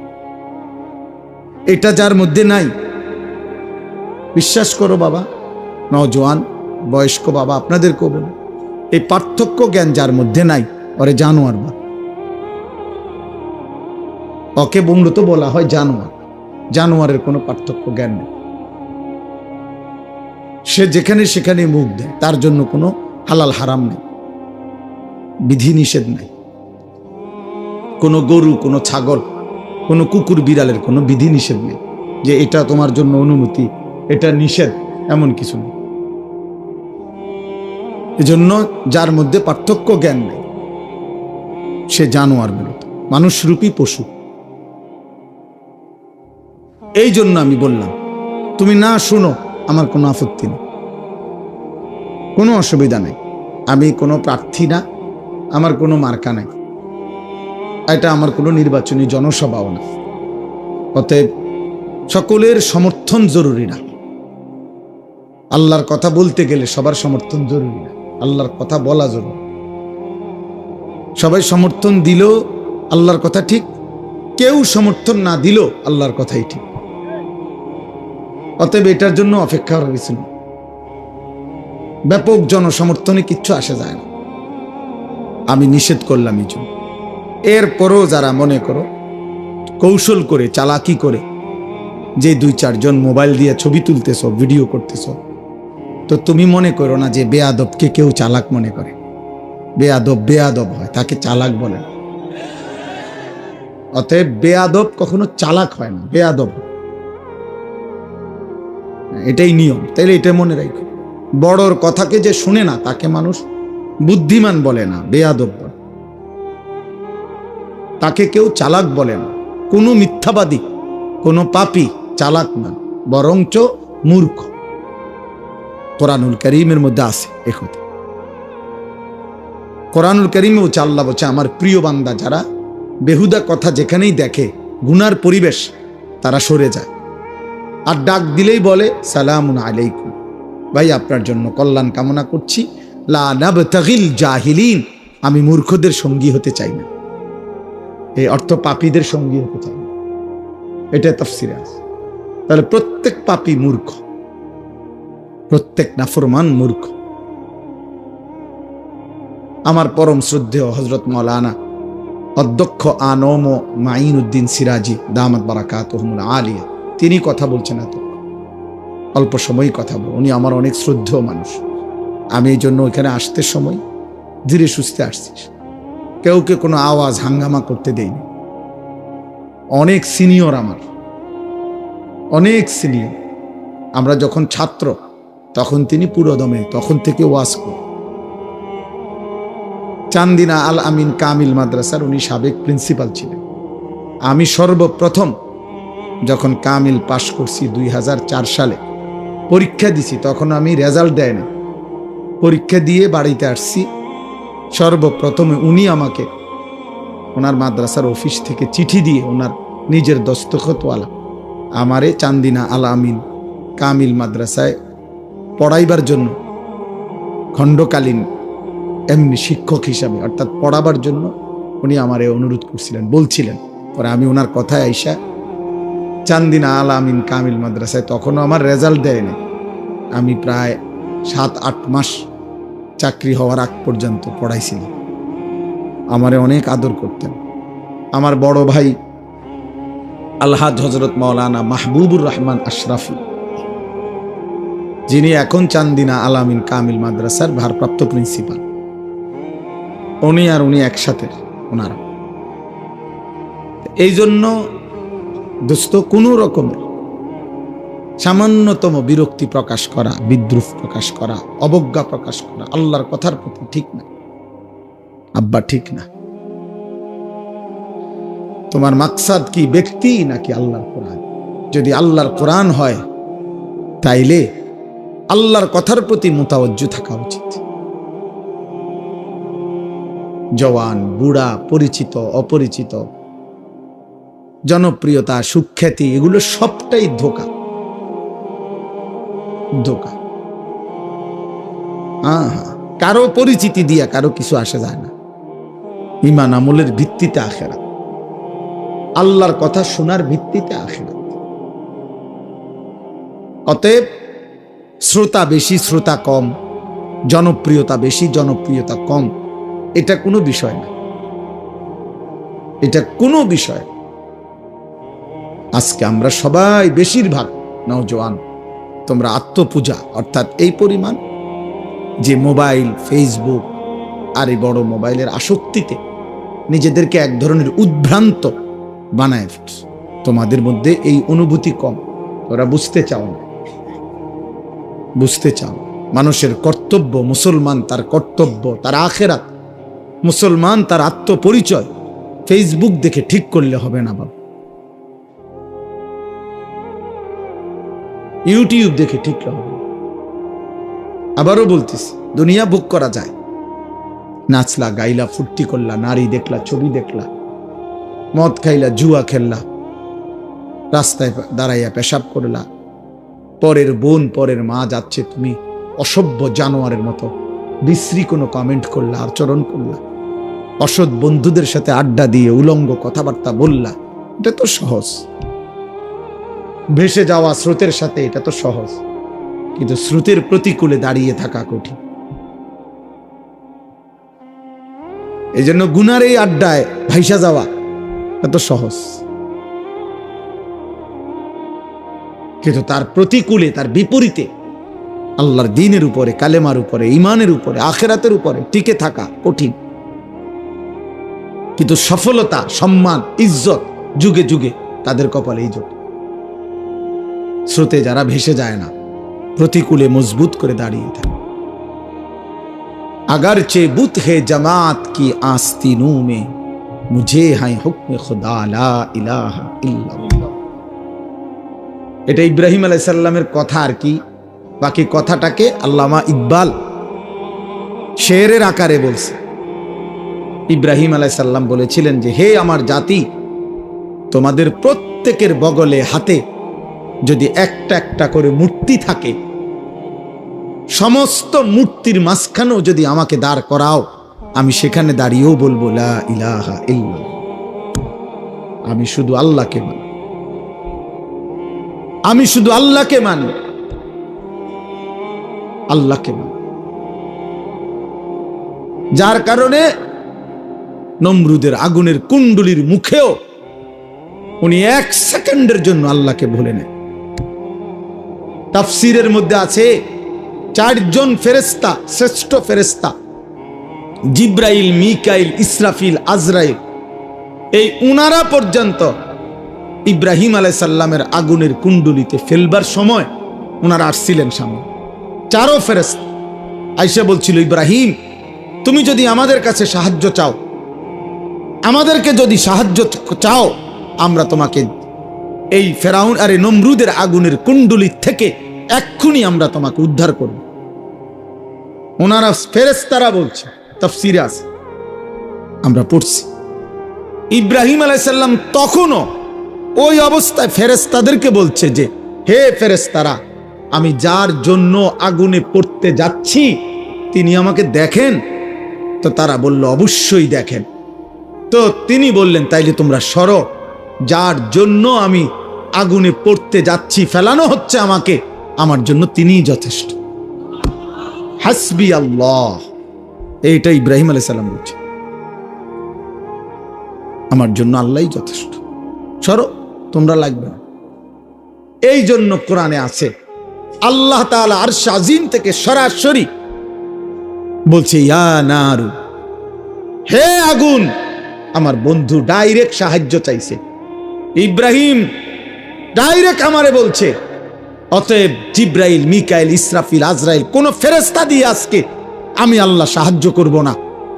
এটা যার মধ্যে নাই, বিশ্বাস করো বাবা, নওজোয়ান বয়স্ক বাবা, আপনাদেরকেও বলে, এই পার্থক্য জ্ঞান যার মধ্যে নাই, ওরে জানোয়ার বলে। ওকে মূলত বলা হয় জানোয়ার। জানোয়ারের কোনো পার্থক্য জ্ঞান নেই। সে যেখানে সেখানে মুখ দেয়, তার জন্য কোনো হালাল হারাম নেই, বিধি নিষেধ নাই। কোনো গরু, কোনো ছাগল, কোনো কুকুর, বিড়ালের কোনো বিধি নিষেধ নেই যে এটা তোমার জন্য অনুমতি, এটা নিষেধ, এমন কিছু নেই। এজন্য যার মধ্যে পার্থক্য জ্ঞান নেই সে জানোয়ার মূলত, মানুষরূপী পশু। এই জন্য আমি বললাম তুমি না শুনো, আমার কোনো আপত্তি নেই, কোনো অসুবিধা নেই। আমি কোনো প্রার্থী না, আমার কোনো মার্কা নাই, এটা আমার কোনো নির্বাচনী জনসভাও না। অতএব সকলের সমর্থন জরুরি না। আল্লাহর কথা বলতে গেলে সবার সমর্থন জরুরি না, আল্লাহর কথা বলা জরুরি। সবাই সমর্থন দিলেও আল্লাহর কথা ঠিক কেউ সমর্থন না দিল আল্লাহর কথাই ঠিক। অতএব এটার জন্য অপেক্ষা করা গেছিল। ব্যাপক জনসমর্থনে কিচ্ছু আসে যায় না, আমি নিষেধ করলাম এই জন্য। এরপরও যারা মনে করো কৌশল করে চালাকি করে যে 2-4 জন মোবাইল দিয়ে ছবি তুলতেছ, ভিডিও করতেছ, তো তুমি মনে করো না যে বেয়াদবকে কেউ চালাক মনে করে। বেয়াদব বেয়াদব হয়, তাকে চালাক বলে না। অতএব বেয়াদব কখনো চালাক হয় না, বেয়াদব, এটাই নিয়ম। তাইলে এটা মনে রাখো, বড়র কথাকে যে শুনে না তাকে মানুষ বুদ্ধিমান বলে না, বেয়াদব বলে। তাকে কেউ চালাক বলে না। কোনো মিথ্যাবাদী, কোনো পাপী চালাক না, বরঞ্চ মূর্খ। কোরআনুল কারীমের মধ্যে আছে এ কথা। কোরআনুল কারীমে বলছে, আল্লাহ বলছে, আমার প্রিয় বান্দা যারা বেহুদা কথা যেখানেই দেখে, গুনার পরিবেশ, তারা সরে যায়। আর ডাক দিলেই বলে সালামুন আলাইকুম, ভাই আপনার জন্য কল্যাণ কামনা করছি, লা নাবতাগিল জাহিলিন, আমি মূর্খদের সঙ্গী হতে চাই না। এই অর্থ পাপীদের সঙ্গী হতে চাই না, এটা তাফসিরে আছে। তাহলে প্রত্যেক পাপী মূর্খ, প্রত্যেক নাফরমান মূর্খ। আমার পরম শ্রদ্ধেয় হযরত মাওলানা অধ্যক্ষ আনম মাইনুদ্দিন সিরাজি দামাত বারাকাতুহুমুল আলিয়া, তিনি কথা বলছেন, এত অল্প সময়ই কথা বল। উনি আমার অনেক শ্রদ্ধেয় মানুষ। আমি এই জন্য ওইখানে আসতে সময় ধীরে সুস্থে আসছি, কেউকে কোনো আওয়াজ হাঙ্গামা করতে দেয়নি। অনেক সিনিয়র, আমার অনেক সিনিয়র। আমরা যখন ছাত্র তখন তিনি পুরোদমে তখন থেকে ওয়াজ করেন। চান্দিনা আল আমিন কামিল মাদ্রাসার উনি সাবেক প্রিন্সিপাল ছিলেন। আমি সর্বপ্রথম যখন কামিল পাশ করছি 2004 সালে, পরীক্ষা দিছি, তখন আমি রেজাল্ট দেয় না, পরীক্ষা দিয়ে বাড়িতে আসছি। সর্বপ্রথমে উনি আমাকে ওনার মাদ্রাসার অফিস থেকে চিঠি দিয়ে, ওনার নিজের দস্তখতওয়ালা, আমারে চান্দিনা আল আমিন কামিল মাদ্রাসায় পড়াইবার জন্য, খণ্ডকালীন এমনি শিক্ষক হিসাবে অর্থাৎ পড়াবার জন্য উনি আমারে অনুরোধ করছিলেন, বলছিলেন। পরে আমি ওনার কথায় আইসা চান্দিনা আল আমিন কামিল মাদ্রাসায়, তখনও আমার রেজাল্ট দেয়নি, আমি প্রায় 7-8 মাস চাকরি হওয়ার আগ পর্যন্ত পড়াইছিলাম। আমারে অনেক আদর করতেন। আমার বড় ভাই আলহাজ হযরত মাওলানা মাহবুবুর রহমান আশরাফি, যিনি এখন চান্দিনা আল আমিন কামিল মাদ্রাসার ভারপ্রাপ্ত প্রিন্সিপাল, উনি আর উনি একসাথে, ওনারা। এই জন্য দোস্ত, কোনো রকমের সামান্যতম বিরক্তি প্রকাশ করা, বিদ্রুপ প্রকাশ করা, অবজ্ঞা প্রকাশ করা আল্লাহর কথার প্রতি ঠিক না। আব্বা ঠিক না। তোমার মাকসাদ কি ব্যক্তি নাকি আল্লাহর কোরআন? যদি আল্লাহর কোরআন হয় তাইলে আল্লাহর কথার প্রতি মুতাওয়াজ্জু থাকা উচিত। জওয়ান, বুড়া, পরিচিত, অপরিচিত, জনপ্রিয়তা, সুখ্যাতি, এগুলো সবটাই ধোঁকা, ধোঁকা। কারো পরিচিতি দিয়া কারো কিছু আসে যায় না। ঈমান আমলের ভিত্তিতে আখিরাত, আল্লাহর কথা শোনার ভিত্তিতে আখিরাত। অতএব শ্রোতা বেশি, শ্রোতা কম, জনপ্রিয়তা বেশি, জনপ্রিয়তা কম, এটা কোনো বিষয় না, এটা কোনো বিষয়। আজকে আমরা সবাই, বেশিরভাগ নওজোয়ান, তোমরা আত্মপূজা অর্থাৎ এই পরিমাণ যে মোবাইল, ফেসবুক আর এই বড় মোবাইলের আসক্তিতে নিজেদেরকে এক ধরনের উদ্ভ্রান্ত বানায় ফেলছ। তোমাদের মধ্যে এই অনুভূতি কম, তোরা বুঝতে চাও না, বুঝতে চাও। মানুষের কর্তব্য, মুসলমান তার কর্তব্য, তার আখিরাত, মুসলমান তার আত্মপরিচয় ফেসবুক দেখে ঠিক করলে হবে না বাবা, ইউটিউব দেখে ঠিক হবে। আবারও বলতেছি, দুনিয়া ভোগ করা যায়, নাচলা, গাইলা, ফুর্তি করলা, নারী দেখলা, ছবি দেখলা, মদ খাইলা, জুয়া খেললা, রাস্তায় দাঁড়াইয়া পেশাব করলা, পরের বোন, পরের মা যাচ্ছে, তুমি অসভ্য জানোয়ারের মতো বিশ্রী কোনো কমেন্ট করলা, আচরণ করলা, অসৎ বন্ধুদের সাথে আড্ডা দিয়ে উলঙ্গ কথাবার্তা বললা, এটা তো সহজ, ভেসে যাওয়া স্রোতের সাথে এটা তো সহজ, কিন্তু স্রোতের প্রতিকূলে দাঁড়িয়ে থাকা কঠিন। এই জন্য গুনার এই আড্ডায় ভাইসা যাওয়া এত সহজ, কিন্তু তার প্রতিকূলে, তার বিপরীতে আল্লাহর দ্বীনের উপরে, কালেমার উপরে, ঈমানের উপরে, আখিরাতের উপরে টিকে থাকা কঠিন। কিন্তু সফলতা, সম্মান, ইজ্জত যুগে যুগে তাদের কপালেই জোটে। স্রোতে যারা ভেসে যায় না, প্রতিকূলে মজবুত করে দাঁড়িয়ে থাকে। अगर चे बुत है जमात की आस्तीनों में मुझे है हुक्म खुदा ला इलाहा इल्लल्लाह। এটা ইব্রাহিম আলাইহিস সালামের কথা আর কি, বাকি কথাটাকে আল্লামা ইকবাল শেরের আকারে বলছে। ইব্রাহিম আলাইহিস সালাম বলেছিলেন যে, হে আমার জাতি, তোমাদের প্রত্যেকের বগলে হাতে যদি একটা একটা করে মূর্তি থাকে, সমস্ত মূর্তির মাঝখানেও যদি আমাকে দাঁড় করাও, আমি সেখানে দাঁড়িয়েও বলবো লা ইলাহা ইল্লাল্লাহ। আমি শুধু আল্লাহকে মানি, আমি শুধু আল্লাহকে মানি, আল্লাহকে মানি। যার কারণে নমরুদের আগুনের কুণ্ডুলির মুখেও উনি এক সেকেন্ডের জন্য আল্লাহকে ভুলে নেন। তাফসীরের মধ্যে আছে, চারজন ফেরেশতা, শ্রেষ্ঠ ফেরেশতা জিব্রাইল, মিকাইল, ইসরাফিল, আজরাইল, এই উনারা পর্যন্ত ইব্রাহিম আলাইহিস সালামের আগুনের কুণ্ডুলিতে ফেলবার সময় উনারা আসছিলেন সামনে। চারও ফেরেশতা আয়েশা বলছিল, ইব্রাহিম তুমি যদি আমাদের কাছে সাহায্য চাও, আমাদেরকে যদি সাহায্য চাও, আমরা তোমাকে এই ফেরাউন আর নমরুদের আগুনের কুণ্ডুলি থেকে এক্ষুনি আমরা তোমাকে উদ্ধার করব। ওনারা ফেরেশতারা বলছে, তাফসীরে আছে, আমরা পড়ছি। ইব্রাহিম আলাইহিস সালাম তখনও ওই অবস্থায় ফেরেশতাদেরকে বলছে যে, হে ফেরেশতারা, আমি যার জন্য আগুনে পড়তে যাচ্ছি তিনি আমাকে দেখেন? তো তারা বলল, অবশ্যই দেখেন। তো তিনি বললেন, তাইলে তোমরা সরো, যার জন্য আমি আগুনে পড়তে যাচ্ছি, ফেলানো হচ্ছে আমাকে, আমার জন্য তিনিই যথেষ্ট। হাসবি আল্লাহ, এইটা ইব্রাহিম আলাইহিস সালাম বলছে, আমার জন্য আল্লাহই যথেষ্ট, সরো, তোমরা লাগবে না। এই জন্য কোরআনে আছে, আল্লাহ তাআলা আরশ আজিম থেকে সরাসরি বলছে, ইয়া নারু, হে আগুন, আমার বন্ধু ডাইরেক্ট সাহায্য চাইছে। ইব্রাহিম ডাইরেক্ট আমারে বলছে, অতএব জিব্রাইল, মিকাইল, ইসরাফিল, আজরাইল কোন ফেরেশতা দিয়ে আজকে আমি আল্লাহ সাহায্য করব না।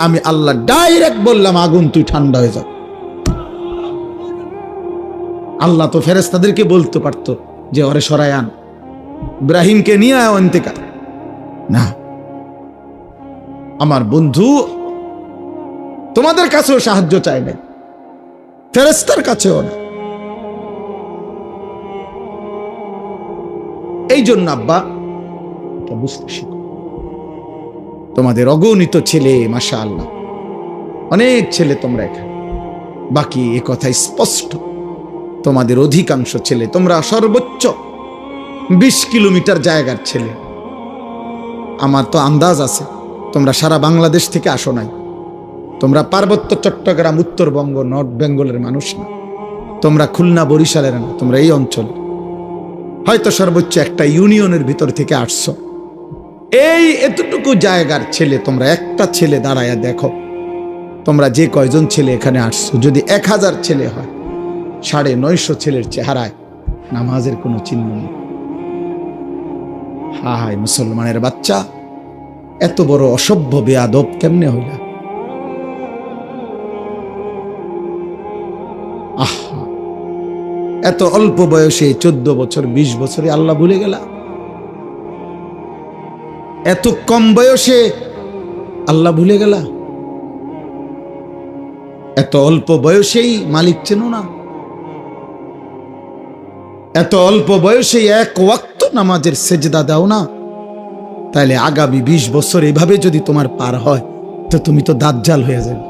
আমি আল্লাহ ডাইরেক্ট বললাম, আগুন তুই ঠান্ডা হয়ে যা। আল্লাহ তো ফেরেশতাদেরকে বলতে পারতো যে ওরে সরায় আন, ইব্রাহিমকে নিয়ে আয় অন্তেকার। না, আমার বন্ধু তোমাদের কাছেও সাহায্য চায় নাই, ফেরেশতার কাছেও না। এই জন্য আব্বা বুঝতে শিখো, তোমাদের অগণিত ছেলে, মাশাআল্লাহ অনেক ছেলে তোমরা এখানে, বাকি এ কথা স্পষ্ট, তোমাদের অধিকাংশ ছেলে, তোমরা সর্বোচ্চ 20 কিলোমিটার জায়গার ছেলে। আমার তো আন্দাজ আছে তোমরা সারা বাংলাদেশ থেকে আসো নাই, তোমরা পার্বত্য চট্টগ্রাম, উত্তরবঙ্গ, নর্থ বেঙ্গলের মানুষ না, তোমরা খুলনা, বরিশালের না, তোমরা এই অঞ্চল, হয়তো সর্বোচ্চ একটা ইউনিয়নের ভিতর থেকে আসছো। এই এতটুকু জায়গার ছেলে, তোমরা একটা ছেলে দাঁড়ায়া দেখো, তোমরা যে কয়জন ছেলে এখানে আসছো, যদি 1000 ছেলে হয়, 950 ছেলের চেহারায় নামাজের কোনো চিহ্ন নেই। হায় মুসলমানের বাচ্চা, এত বড় অসভ্য বেয়াদব কেমনে হইলা? আহা, এত অল্প বয়সে 14 বছর 20 বছরে আল্লাহ ভুলে গেলা? এত কম বয়সে আল্লাহ ভুলে গেলা? এত অল্প বয়সেই মালিক চেনো না? এত অল্প বয়সেই এক ওয়াক্ত নামাজের সেজদা দাও না? তাহলে আগামী 20 বছর এভাবে যদি তোমার পার হয়, তো তুমি তো দাজ্জাল হয়ে যাবে।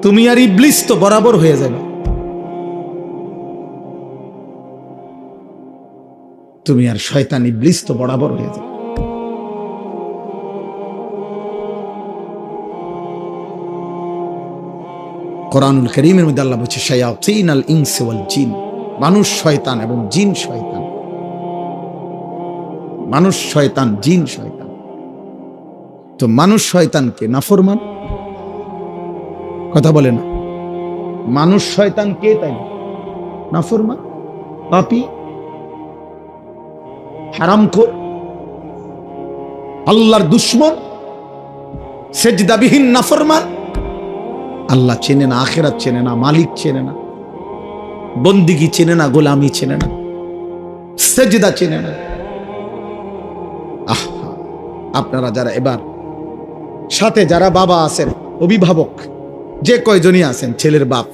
তুমি আর ইবলিস তো বরাবর হয়ে যাবে। তুমি আর শয়তান ইবলিস তো বরাবর হয়ে যাবে। কোরআনুল কারীমের মধ্যে আল্লাহ বলছে শায়াতিনাল ইনসি ওয়াল জিন, মানুষ শয়তান এবং জিন শয়তান। মানুষ শয়তান, জিন শয়তান। তো মানুষ শয়তানকে নাফরমান, কথা বলে না। মানুষ শয়তান কে? তাই নাফরমান, পাপী, হারামখোর, আল্লাহর দুশমন, সেজদাবিহীন নাফরমান। আল্লাহ চেনে না, আখিরাত চেনে না, মালিক চেনে না, বন্দিগি চেনে না, গোলামি চেনে না, সেজদা চেনে না। আপনারা যারা এবার সাথে যারা বাবা আছেন, অভিভাবক যে কয়জনই আছেন, ছেলের বাপ,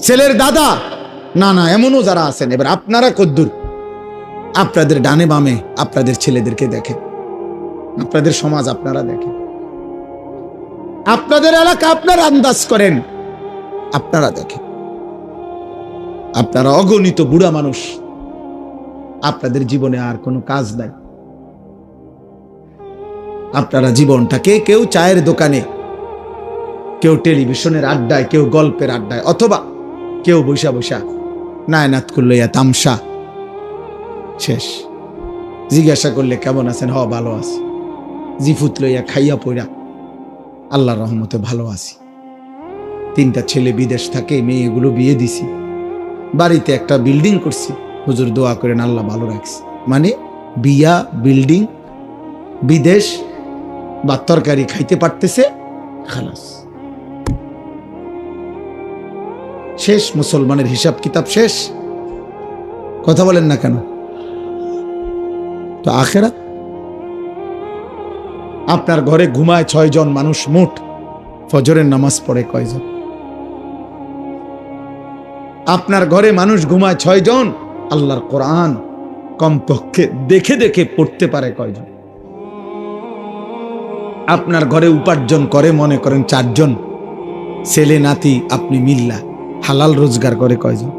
ছেলের দাদা, না না এমনও যারা আছেন, এবার আপনারা কদ্দুর আপনাদের ডানে বামে আপনাদের ছেলেদেরকে দেখেন, আপনাদের সমাজ আপনারা দেখেন, আপনাদের এলাকা আপনারা আন্দাজ করেন, আপনারা দেখেন। আপনারা অগণিত বুড়া মানুষ, আপনাদের জীবনে আর কোনো কাজ নাই। আপনারা জীবনটাকে কেউ চায়ের দোকানে, কেউ টেলিভিশনের আড্ডায়, কেউ গল্পের আড্ডায়, অথবা কেউ বৈশা বৈশা নায়নাত করলে তামসা শেষ। জিজ্ঞাসা করলে কেমন আছেন? হ ভালো আছি। জিফুত লইয়া খাইয়া পইরা আল্লাহর রহমতে ভালো আছি। 3টা ছেলে বিদেশ থাকে, মেয়েগুলো বিয়ে দিছি, বাড়িতে একটা বিল্ডিং করছি, হুজুর দোয়া করেন আল্লাহ ভালো রাখছি। মানে বিয়া, বিল্ডিং, বিদেশ, বা তরকারি খাইতে পারতেছে, খালাস শেষ। মুসলমানের হিসাব কিতাব শেষ। কথা বলেন না কেন? তো আখিরাত, আপনার ঘরে ঘুমায় 6 জন মানুষ, মোট ফজরের নামাজ পড়ে কয়জন? আপনার ঘরে মানুষ ঘুমায় 6 জন, আল্লাহর কোরআন কমপক্ষে দেখে দেখে পড়তে পারে কয়জন? আপনার ঘরে উপার্জন করে মনে করেন 4 জন, ছেলে নাতি আপনি মিল্লা হালাল রোজগার করে কয়জন?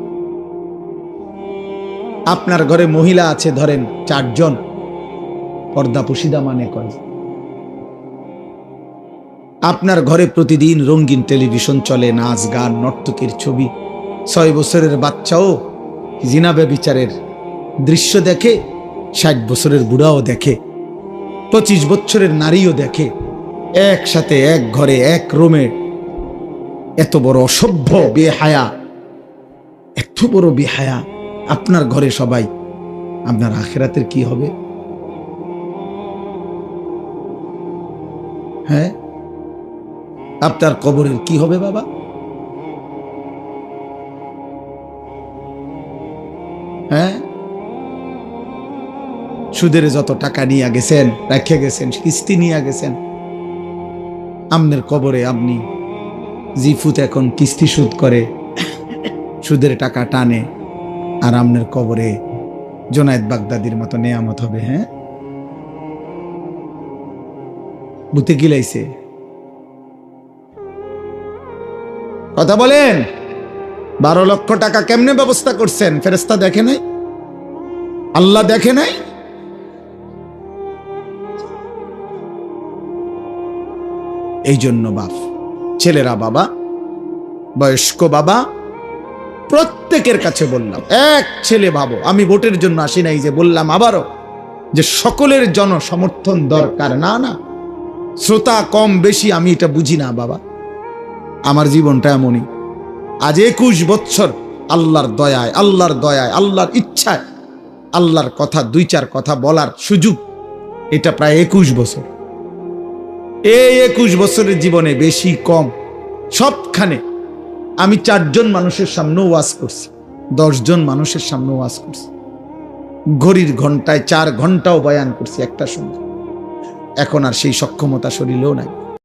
আপনার ঘরে মহিলা আছে ধরেন 4 জন, পর্দা পুশিদা মানে কয়জন? আপনার ঘরে প্রতিদিন রঙিন টেলিভিশন চলে, নাচ গান, নর্তকীর ছবি, 6 বছরের বাচ্চাও জিনা ব্যভিচারের দৃশ্য দেখে, 60 বছরের বুড়াও দেখে, 25 বছরের নারীও দেখে, একসাথে এক ঘরে এক রুমে। এত বড় অসভ্য বেহায়া, এত বড় বেহায়া আপনার ঘরে সবাই, আপনার আখিরাতের কি হবে? হ্যাঁ, আপনার কবরের কি হবে বাবা? হ্যাঁ, সুদের যত টাকা নিয়ে গেছেন, রেখে গেছেন, কিস্তি নিয়ে গেছেন, আপনার কবরে আপনি জিফুত এখন কিস্তি সুদ করে, সুদের টাকা টানে, আর আপনার কবরে জোনায়েদ বাগদাদির মতো নেয়ামত হবে। হ্যাঁ, বুতে গিলাইছে। কথা বলেন, 12 লক্ষ টাকা কেমনে ব্যবস্থা করছেন? ফেরেশতা দেখে নাই? আল্লাহ দেখে নাই? এই জন্য বাপ, ছেলেরা বাবা, বয়স্ক বাবা, প্রত্যেকের কাছে বললাম, এক ছেলে ভাবো, আমি ভোটের জন্য আসি নাই যে বললাম আবারও যে সকলের জনসমর্থন দরকার, না না, শ্রোতা কম বেশি আমি এটা বুঝি না বাবা। আমার জীবনটা এমনই। আজ 21 বছর আল্লাহর দয়ায়, আল্লাহর দয়ায়, আল্লাহর ইচ্ছায়, আল্লাহর কথা 2-4 কথা বলার সুযোগ, এটা প্রায় 21 বছর। এই 21 বছরের জীবনে বেশি কম সবখানে আমি 4 জন মানুষের সামনে ওয়াজ করছি, 10 জন মানুষের সামনে ওয়াজ করছি, ঘড়ির ঘন্টায় 4 ঘন্টাও বয়ান করছি একটা সময়। এখন আর সেই সক্ষমতা শরীরেও নাই।